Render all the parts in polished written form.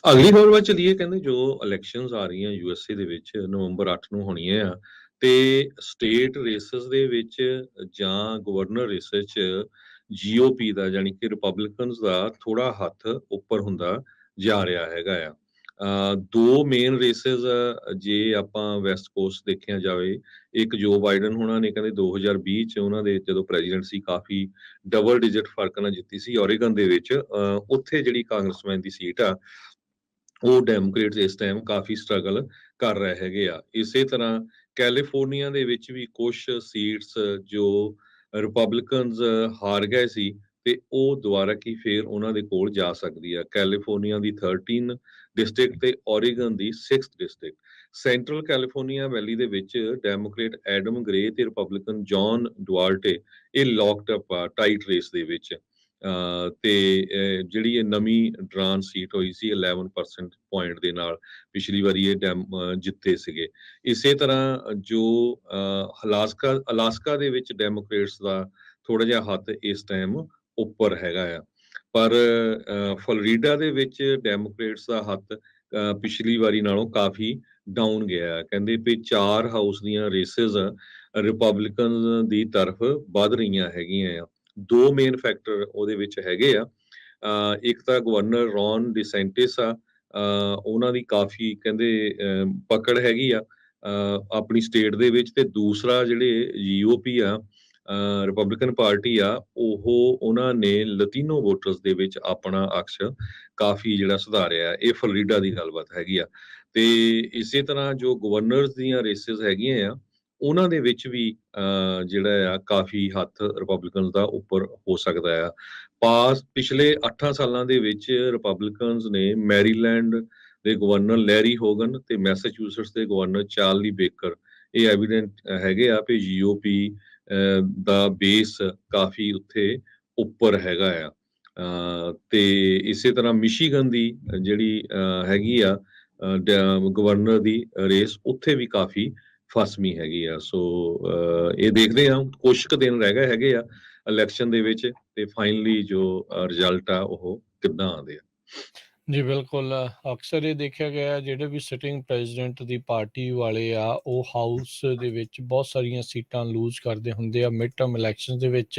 ਅਗਲੀ ਖਬਰ ਵੱਲ ਚੱਲੀਏ। ਕਹਿੰਦੇ ਜੋ ਇਲੈਕਸ਼ਨਸ ਆ ਰਹੀਆਂ ਯੂਐਸਏ ਦੇ ਵਿੱਚ ਨਵੰਬਰ 8 ਨੂੰ ਹੋਣੀਆਂ ਆ, ਤੇ ਸਟੇਟ ਰੇਸਸ ਦੇ ਵਿੱਚ ਜਾਂ ਗਵਰਨਰ ਰੇਸਸ 'ਚ ਜੀਓਪੀ ਦਾ ਜਾਣੀ ਕਿ ਰਿਪਬਲਿਕਨਸ ਦਾ ਥੋੜਾ ਹੱਥ ਉੱਪਰ ਹੁੰਦਾ ਜਾ ਰਿਹਾ ਹੈਗਾ ਆ। ਦੋ ਮੇਨ ਰੇਸਸ ਜੇ ਆਪਾਂ ਵੈਸਟ ਕੋਸਟ ਦੇਖਿਆ ਜਾਵੇ, ਇੱਕ ਜੋ ਬਾਈਡਨ ਹੋਣਾ ਨੇ ਕਹਿੰਦੇ 2020 ਚ ਉਹਨਾਂ ਦੇ ਜਦੋਂ ਪ੍ਰੈਜ਼ੀਡੈਂਟ ਸੀ ਕਾਫੀ ਡਬਲ ਡਿਜਿਟ ਫਰਕ ਨਾਲ ਜਿੱਤੀ ਸੀ ਓਰੇਗਨ ਦੇ ਵਿੱਚ। ਉੱਥੇ ਜਿਹੜੀ ਕਾਂਗਰਸਮੈਨ ਦੀ ਸੀਟ ਆ ਉਹ ਡੈਮੋਕ੍ਰੇਟਸ ਇਸ ਟਾਈਮ ਕਾਫੀ ਸਟਰਗਲ ਕਰ ਰਹੇ ਹੈਗੇ ਆ। ਇਸੇ ਤਰ੍ਹਾਂ ਕੈਲੀਫੋਰਨੀਆ ਦੇ ਵਿੱਚ ਵੀ ਕੁਝ ਸੀਟਸ ਜੋ ਰਿਪਬਲਿਕਨਸ ਹਾਰ ਗਏ ਸੀ ਤੇ ਉਹ ਦੁਬਾਰਾ ਕੀ ਫੇਰ ਉਹਨਾਂ ਦੇ ਕੋਲ ਜਾ ਸਕਦੀ ਆ। ਕੈਲੀਫੋਰਨੀਆ ਦੀ 13 ਡਿਸਟ੍ਰਿਕਟ ਤੇ ਓਰੇਗਨ ਦੀ 6th ਡਿਸਟ੍ਰਿਕਟ। ਸੈਂਟਰਲ ਕੈਲੀਫੋਰਨੀਆ ਵੈਲੀ ਦੇ ਵਿੱਚ ਡੈਮੋਕ੍ਰੇਟ ਐਡਮ ਗਰੇ ਤੇ ਰਿਪਬਲਿਕਨ ਜੌਨ ਡੁਆਰਟੇ ਇਹ ਲੌਕਡ ਅਪ ਆ ਟਾਈਟ ਰੇਸ ਦੇ ਵਿੱਚ। ਤੇ ਜਿਹੜੀ ਇਹ ਨਵੀਂ ਡਰਾਨ ਸੀਟ ਹੋਈ ਸੀ 11% ਪੁਆਇੰਟ ਦੇ ਨਾਲ, ਪਿਛਲੀ ਵਾਰੀ ਇਹ ਜਿੱਤੇ ਸੀਗੇ। ਇਸੇ ਤਰ੍ਹਾਂ ਜੋ ਅਲਾਸਕਾ ਦੇ ਵਿੱਚ ਡੈਮੋਕ੍ਰੇਟਸ ਦਾ ਥੋੜਾ ਜਿਹਾ ਹੱਥ ਇਸ ਟਾਈਮ ਉੱਪਰ ਹੈਗਾ ਆ, ਪਰ ਫਲੋਰੀਡਾ ਦੇ ਵਿੱਚ ਡੈਮੋਕ੍ਰੇਟਸ ਦਾ ਹੱਥ ਪਿਛਲੀ ਵਾਰੀ ਨਾਲੋਂ ਕਾਫੀ ਡਾਊਨ ਗਿਆ। ਕਹਿੰਦੇ ਵੀ 4 ਹਾਊਸ ਦੀਆਂ ਰੇਸਸ ਰਿਪਬਲਿਕਨ ਦੀ ਤਰਫ ਵੱਧ ਰਹੀਆਂ ਹੈਗੀਆਂ ਆ। ਦੋ ਮੇਨ ਫੈਕਟਰ ਉਹਦੇ ਵਿੱਚ ਹੈਗੇ ਆ। ਇੱਕ ਤਾਂ ਗਵਰਨਰ ਰੌਨ ਡਿਸੈਂਟਿਸ ਆ, ਉਹਨਾਂ ਦੀ ਕਾਫੀ ਕਹਿੰਦੇ ਪਕੜ ਹੈਗੀ ਆ ਆਪਣੀ ਸਟੇਟ ਦੇ ਵਿੱਚ। ਤੇ ਦੂਸਰਾ ਜਿਹੜੇ ਜੀਓਪੀ ਆ ਰਿਪਬਲਿਕਨ ਪਾਰਟੀ ਆ, ਉਹਨਾਂ ਨੇ ਲਤੀਨੋ ਵੋਟਰਸ ਦੇ ਵਿੱਚ ਆਪਣਾ ਅਕਸ਼ ਕਾਫੀ ਜਿਹੜਾ ਸੁਧਾਰਿਆ। ਇਹ ਫਲੋਰੀਡਾ ਦੀ ਗੱਲਬਾਤ ਹੈਗੀ ਆ। ਤੇ ਇਸੇ ਤਰ੍ਹਾਂ ਜੋ ਗਵਰਨਰਸ ਦੀਆਂ ਰੇਸਿਸ ਹੈਗੀਆਂ ਆ ਉਹਨਾਂ ਦੇ ਵਿੱਚ ਵੀ ਜਿਹੜਾ ਆ ਕਾਫੀ ਹੱਥ ਰਿਪਬਲਿਕਨ ਦਾ ਉੱਪਰ ਹੋ ਸਕਦਾ ਆ। ਪਿਛਲੇ 8 ਸਾਲਾਂ ਦੇ ਵਿੱਚ ਰਿਪਬਲਿਕਨਸ ਨੇ ਮੈਰੀਲੈਂਡ ਦੇ ਗਵਰਨਰ ਲੈਰੀ ਹੋਗਨ ਤੇ ਮੈਸਾਚੂਸਟਸ ਦੇ ਗਵਰਨਰ ਚਾਰਲੀ ਬੇਕਰ, ਇਹ ਐਵੀਡੈਂਟ ਹੈਗੇ ਆ ਵੀ ਜੀਓਪੀ ਦਾ ਬੇਸ ਕਾਫੀ ਉੱਥੇ ਉੱਪਰ ਹੈਗਾ ਆ। ਤੇ ਇਸੇ ਤਰ੍ਹਾਂ ਮਿਸ਼ੀਗਨ ਦੀ ਜਿਹੜੀ ਹੈਗੀ ਆ ਗਵਰਨਰ ਦੀ ਰੇਸ, ਉੱਥੇ ਵੀ ਕਾਫੀ ਫਸਵੀਂ ਹੈਗੀ ਆ। ਸੋ ਇਹ ਦੇਖਦੇ ਆ ਕੁਛ ਕੁ ਦਿਨ ਰਹਿ ਗਏ ਹੈਗੇ ਆ ਇਲੈਕਸ਼ਨ ਦੇ ਵਿੱਚ, ਤੇ ਫਾਈਨਲੀ ਜੋ ਰਿਜ਼ਲਟ ਆ ਉਹ ਕਿੱਦਾਂ ਆਉਂਦੇ ਆ। ਜੀ ਬਿਲਕੁਲ, ਅਕਸਰ ਇਹ ਦੇਖਿਆ ਗਿਆ ਜਿਹੜੇ ਵੀ ਸਿਟਿੰਗ ਪ੍ਰੈਜ਼ੀਡੈਂਟ ਦੀ ਪਾਰਟੀ ਵਾਲੇ ਆ ਉਹ ਹਾਊਸ ਦੇ ਵਿੱਚ ਬਹੁਤ ਸਾਰੀਆਂ ਸੀਟਾਂ ਲੂਜ਼ ਕਰਦੇ ਹੁੰਦੇ ਆ ਮਿਡ ਟਰਮ ਇਲੈਕਸ਼ਨ ਦੇ ਵਿੱਚ।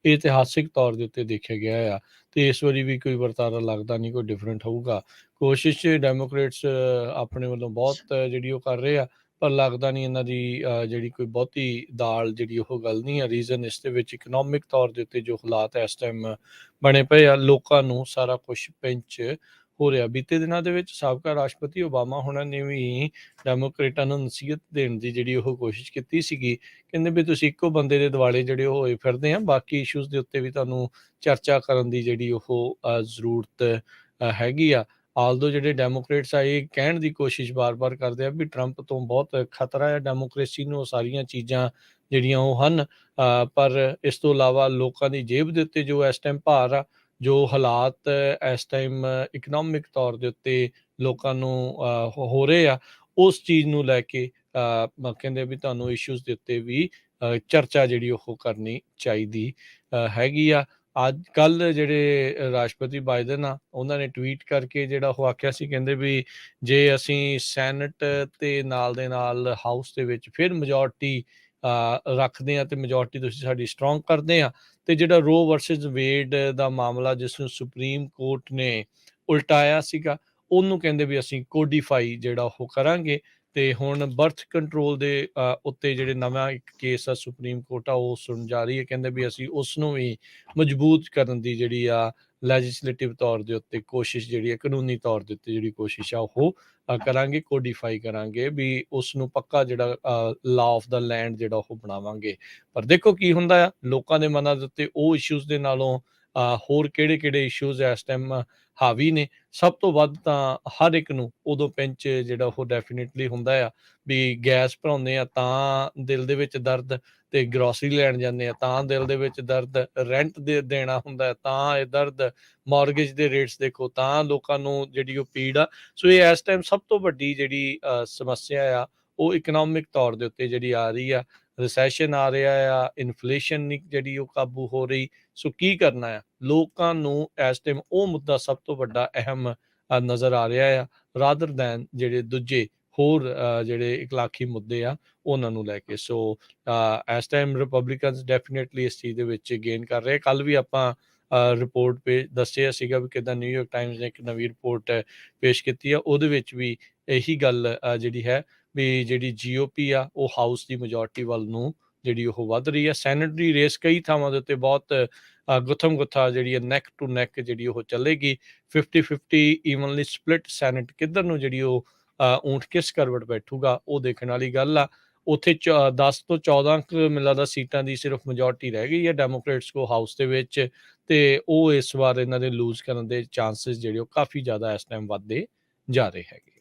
ਇਹ ਇਤਿਹਾਸਿਕ ਤੌਰ ਦੇ ਉੱਤੇ ਦੇਖਿਆ ਗਿਆ ਆ, ਤੇ ਇਸ ਵਾਰੀ ਵੀ ਕੋਈ ਵਰਤਾਰਾ ਲੱਗਦਾ ਨਹੀਂ ਕੋਈ ਡਿਫਰੈਂਟ ਹੋਊਗਾ। ਕੋਸ਼ਿਸ਼ ਡੈਮੋਕ੍ਰੇਟਸ ਆਪਣੇ ਵੱਲੋਂ ਬਹੁਤ ਜਿਹੜੀ ਉਹ ਕਰ ਰਹੇ ਆ, ਪਰ ਲੱਗਦਾ ਨਹੀਂ ਇਹਨਾਂ ਦੀ ਜਿਹੜੀ ਕੋਈ ਬਹੁਤੀ ਦਾਲ ਜਿਹੜੀ ਉਹ ਗਲਣੀ ਆ। ਰੀਜ਼ਨ ਇਸ ਦੇ ਵਿੱਚ ਇਕਨੋਮਿਕ ਤੌਰ ਦੇ ਉੱਤੇ ਜੋ ਹਾਲਾਤ ਇਸ ਟਾਈਮ ਬਣੇ ਪਏ ਆ, ਲੋਕਾਂ ਨੂੰ ਸਾਰਾ ਕੁਛ ਪਿੰਚ ਹੋ ਰਿਹਾ। ਬੀਤੇ ਦਿਨਾਂ ਦੇ ਵਿੱਚ ਸਾਬਕਾ ਰਾਸ਼ਟਰਪਤੀ ਓਬਾਮਾ ਹੋਣਾ ਨੇ ਵੀ ਡੈਮੋਕ੍ਰੇਟਾਂ ਨੂੰ ਨਸੀਹਤ ਦੇਣ ਦੀ ਜਿਹੜੀ ਉਹ ਕੋਸ਼ਿਸ਼ ਕੀਤੀ ਸੀਗੀ। ਕਹਿੰਦੇ ਵੀ ਤੁਸੀਂ ਇੱਕੋ ਬੰਦੇ ਦੇ ਦੁਆਲੇ ਜਿਹੜੇ ਉਹ ਹੋਏ ਫਿਰਦੇ ਆ, ਬਾਕੀ ਇਸ਼ੂਜ਼ ਦੇ ਉੱਤੇ ਵੀ ਤੁਹਾਨੂੰ ਚਰਚਾ ਕਰਨ ਦੀ ਜਿਹੜੀ ਉਹ ਜ਼ਰੂਰਤ ਹੈਗੀ ਆ। ਆਲਦੋ ਜਿਹੜੇ ਡੈਮੋਕ੍ਰੇਟਸ ਆ ਇਹ ਕਹਿਣ ਦੀ ਕੋਸ਼ਿਸ਼ ਬਾਰ-ਬਾਰ ਕਰਦੇ ਆ ਵੀ ਟਰੰਪ ਤੋਂ ਬਹੁਤ ਖਤਰਾ ਹੈ ਡੈਮੋਕ੍ਰੇਸੀ ਨੂੰ, ਉਹ ਸਾਰੀਆਂ ਚੀਜ਼ਾਂ ਜਿਹੜੀਆਂ ਉਹ ਹਨ। ਪਰ ਇਸ ਤੋਂ ਇਲਾਵਾ ਲੋਕਾਂ ਦੀ ਜੇਬ ਦੇ ਉੱਤੇ ਜੋ ਇਸ ਟਾਈਮ ਭਾਰ ਆ, ਜੋ ਹਾਲਾਤ ਇਸ ਟਾਈਮ ਇਕਨੋਮਿਕ ਤੌਰ ਦੇ ਉੱਤੇ ਲੋਕਾਂ ਨੂੰ ਹੋ ਰਹੇ ਆ, ਉਸ ਚੀਜ਼ ਨੂੰ ਲੈ ਕੇ ਕਹਿੰਦੇ ਵੀ ਤੁਹਾਨੂੰ ਇਸ਼ੂਜ਼ ਦੇ ਉੱਤੇ ਵੀ ਚਰਚਾ ਜਿਹੜੀ ਉਹ ਕਰਨੀ ਚਾਹੀਦੀ ਹੈਗੀ ਆ। ਅੱਜ ਕੱਲ੍ਹ ਜਿਹੜੇ ਰਾਸ਼ਟਰਪਤੀ ਬਾਈਡਨ ਆ ਉਹਨਾਂ ਨੇ ਟਵੀਟ ਕਰਕੇ ਜਿਹੜਾ ਉਹ ਆਖਿਆ ਸੀ, ਕਹਿੰਦੇ ਵੀ ਜੇ ਅਸੀਂ ਸੈਨੇਟ ਤੇ ਨਾਲ ਦੇ ਨਾਲ ਹਾਊਸ ਦੇ ਵਿੱਚ ਫਿਰ ਮੈਜੋਰਟੀ ਰੱਖਦੇ ਆ ਤੇ ਮੈਜੋਰਟੀ ਤੁਸੀਂ ਸਾਡੀ ਸਟਰੋਂਗ ਕਰਦੇ ਆ, ਤੇ ਜਿਹੜਾ ਰੋ ਵਰਸਸ ਵੇਡ ਦਾ ਮਾਮਲਾ ਜਿਸ ਨੂੰ ਸੁਪਰੀਮ ਕੋਰਟ ਨੇ ਉਲਟਾਇਆ ਸੀਗਾ, ਉਹਨੂੰ ਕਹਿੰਦੇ ਵੀ ਅਸੀਂ ਕੋਡੀਫਾਈ ਜਿਹੜਾ ਉਹ ਕਰਾਂਗੇ। ਤੇ ਹੁਣ ਬਰਥ ਕੰਟਰੋਲ ਦੇ ਉੱਤੇ ਜਿਹੜੇ ਨਵਾਂ ਇੱਕ ਕੇਸ ਆ ਸੁਪਰੀਮ ਕੋਰਟ ਆ ਉਹ ਸੁਣ ਜਾ ਰਹੀ ਹੈ। ਕਹਿੰਦੇ ਵੀ ਅਸੀਂ ਉਸ ਨੂੰ ਵੀ ਮਜ਼ਬੂਤ ਕਰਨ ਦੀ ਜਿਹੜੀ ਆ ਲੈਜਿਸਲੇਟਿਵ ਤੌਰ ਦੇ ਉੱਤੇ ਕੋਸ਼ਿਸ਼ ਜਿਹੜੀ ਹੈ, ਕਾਨੂੰਨੀ ਤੌਰ ਦੇ ਉੱਤੇ ਜਿਹੜੀ ਕੋਸ਼ਿਸ਼ ਆ ਉਹ ਕਰਾਂਗੇ, ਕੋਡੀਫਾਈ ਕਰਾਂਗੇ, ਵੀ ਉਸ ਨੂੰ ਪੱਕਾ ਜਿਹੜਾ ਲਾ ਆਫ ਦਾ ਲੈਂਡ ਜਿਹੜਾ ਉਹ ਬਣਾਵਾਂਗੇ। ਪਰ ਦੇਖੋ ਕੀ ਹੁੰਦਾ ਆ, ਲੋਕਾਂ ਦੇ ਮਨਾਂ ਦੇ ਉੱਤੇ ਉਹ ਇਸ਼ੂਜ਼ ਦੇ ਨਾਲੋਂ ਹੋਰ ਕਿਹੜੇ ਇਸ਼ੂਜ਼ ਇਸ ਟਾਈਮ ਹਾਵੀ ਨੇ। ਸਭ ਤੋਂ ਵੱਧ ਤਾਂ ਹਰ ਇੱਕ ਨੂੰ ਉਦੋਂ ਪਿੰਚ ਜਿਹੜਾ ਉਹ ਡੈਫੀਨੇਟਲੀ ਹੁੰਦਾ ਆ ਵੀ ਗੈਸ ਭਰਾਉਂਦੇ ਆ ਤਾਂ ਦਿਲ ਦੇ ਵਿੱਚ ਦਰਦ, ਤੇ ਗਰੋਸਰੀ ਲੈਣ ਜਾਂਦੇ ਆ ਤਾਂ ਦਿਲ ਦੇ ਵਿੱਚ ਦਰਦ, ਰੈਂਟ ਦੇਣਾ ਹੁੰਦਾ ਤਾਂ ਇਹ ਦਰਦ, ਮਾਰਗੇਜ ਦੇ ਰੇਟਸ ਦੇਖੋ ਤਾਂ ਲੋਕਾਂ ਨੂੰ ਜਿਹੜੀ ਉਹ ਪੀੜ ਆ। ਸੋ ਇਹ ਇਸ ਟਾਈਮ ਸਭ ਤੋਂ ਵੱਡੀ ਜਿਹੜੀ ਸਮੱਸਿਆ ਆ ਉਹ ਇਕਨੋਮਿਕ ਤੌਰ ਦੇ ਉੱਤੇ ਜਿਹੜੀ ਆ ਰਹੀ ਆ। ਰਿਸੈਸ਼ਨ ਆ ਰਿਹਾ ਆ, ਇਨਫਲੇਸ਼ਨ ਨਹੀਂ ਜਿਹੜੀ ਉਹ ਕਾਬੂ ਹੋ ਰਹੀ। ਸੋ ਕੀ ਕਰਨਾ ਆ ਲੋਕਾਂ ਨੂੰ ਇਸ ਟਾਈਮ, ਉਹ ਮੁੱਦਾ ਸਭ ਤੋਂ ਵੱਡਾ ਅਹਿਮ ਨਜ਼ਰ ਆ ਰਿਹਾ ਆ ਰਾਦਰ ਦੈਨ ਜਿਹੜੇ ਦੂਜੇ ਹੋਰ ਜਿਹੜੇ ਇਖਲਾਕੀ ਮੁੱਦੇ ਆ ਉਹਨਾਂ ਨੂੰ ਲੈ ਕੇ। ਸੋ ਇਸ ਟਾਈਮ ਰਿਪਬਲਿਕਨਸ ਡੈਫੀਨੇਟਲੀ ਇਸ ਚੀਜ਼ ਦੇ ਵਿੱਚ ਗੇਨ ਕਰ ਰਹੇ। ਕੱਲ ਵੀ ਆਪਾਂ ਰਿਪੋਰਟ ਦੱਸਿਆ ਸੀਗਾ ਵੀ ਕਿੱਦਾਂ ਨਿਊਯਾਰਕ ਟਾਈਮਜ਼ ਨੇ ਇੱਕ ਨਵੀਂ ਰਿਪੋਰਟ ਪੇਸ਼ ਕੀਤੀ ਆ, ਉਹਦੇ ਵਿੱਚ ਵੀ ਇਹੀ ਗੱਲ ਜਿਹੜੀ ਹੈ ਵੀ ਜਿਹੜੀ GOP ਆ ਉਹ ਹਾਊਸ ਦੀ ਮੈਜੋਰਟੀ ਵੱਲ ਨੂੰ ਜਿਹੜੀ ਉਹ ਵੱਧ ਰਹੀ ਹੈ। ਸੈਨੇਟ ਦੀ ਰੇਸ ਕਈ ਥਾਵਾਂ ਦੇ ਉੱਤੇ ਬਹੁਤ ਗੁੱਥਮ ਗੁੱਥਾ ਜਿਹੜੀ ਹੈ ਨੈਕ ਟੂ ਨੈਕ ਜਿਹੜੀ ਉਹ ਚੱਲੇਗੀ। 50-50 ਈਵਨਲੀ ਸਪਲਿਟ ਸੈਨੇਟ ਕਿੱਧਰ ਨੂੰ ਜਿਹੜੀ ਉਹ ਊਂਠ ਕਿਸ ਕਰਵਟ ਬੈਠੂਗਾ ਉਹ ਦੇਖਣ ਵਾਲੀ ਗੱਲ ਆ। ਉੱਥੇ 10 ਤੋਂ 14 ਮੈਨੂੰ ਲੱਗਦਾ ਸੀਟਾਂ ਦੀ ਸਿਰਫ ਮੈਜੋਰਟੀ ਰਹਿ ਗਈ ਹੈ ਡੈਮੋਕ੍ਰੇਟਸ ਕੋ ਹਾਊਸ ਦੇ ਵਿੱਚ, ਤੇ ਉਹ ਇਸ ਵਾਰ ਇਹਨਾਂ ਦੇ ਲੂਜ਼ ਕਰਨ ਦੇ ਚਾਂਸਸ ਜਿਹੜੇ ਉਹ ਕਾਫੀ ਜ਼ਿਆਦਾ ਇਸ ਟਾਈਮ ਵੱਧਦੇ ਜਾ ਰਹੇ ਹੈਗੇ।